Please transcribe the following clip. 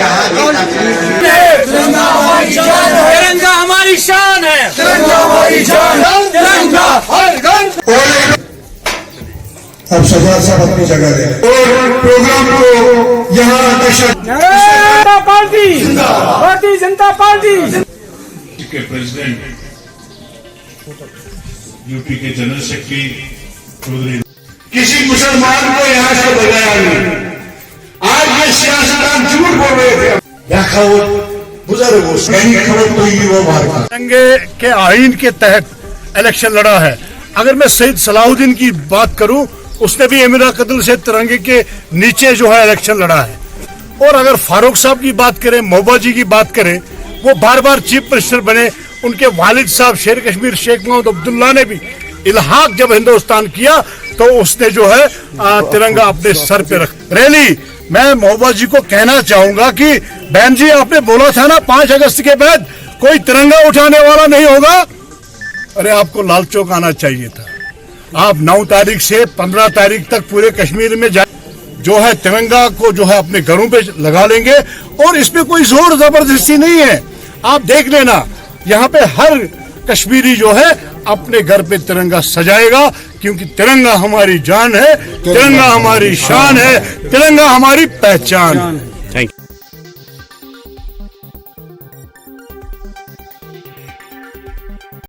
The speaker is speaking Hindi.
यहाँ की तकलीफ तिरंगा हमारी शान है, तिरंगा हमारी जान है, तिरंगा हर घर। अब सजाद साहब अपनी जगह दे और प्रोग्राम को यहाँ पार्टी, भारतीय जनता पार्टी के प्रेसिडेंट, यूपी के जनरल सेक्रेटरी चौधरी, किसी मुसलमान को यहाँ से बजाया नहीं। आज ये सियासतदान झूठ बोल रहे थे, बुजुर्गों से खबर तो ये वो बात तिरंगे के आईन के तहत इलेक्शन लड़ा है। अगर मैं सईद सलाहुद्दीन की बात करूं, उसने भी अमीरा कत्ल से तिरंगे के नीचे जो है इलेक्शन लड़ा है। और अगर फारूक साहब की बात करें, महबूबा जी की बात करें, वो बार बार चीफ मिनिस्टर बने। उनके वालिद साहब शेर कश्मीर शेख मोहम्मद अब्दुल्ला ने भी इल्हाक जब हिंदुस्तान किया तो उसने जो है तिरंगा अपने सर पे रख रैली। मैं महबूबा जी को कहना चाहूंगा कि बहन जी, आपने बोला था ना 5 अगस्त के बाद कोई तिरंगा उठाने वाला नहीं होगा। अरे आपको लाल चौक आना चाहिए था। आप 9 तारीख से 15 तारीख तक पूरे कश्मीर में जो है तिरंगा को जो है अपने घरों पे लगा लेंगे। और इसमें कोई जोर जबरदस्ती नहीं है। आप देख लेना, यहाँ पे हर कश्मीरी जो है अपने घर पे तिरंगा सजाएगा, क्योंकि तिरंगा हमारी जान है, तिरंगा हमारी शान है, तिरंगा हमारी पहचान है। Thank you.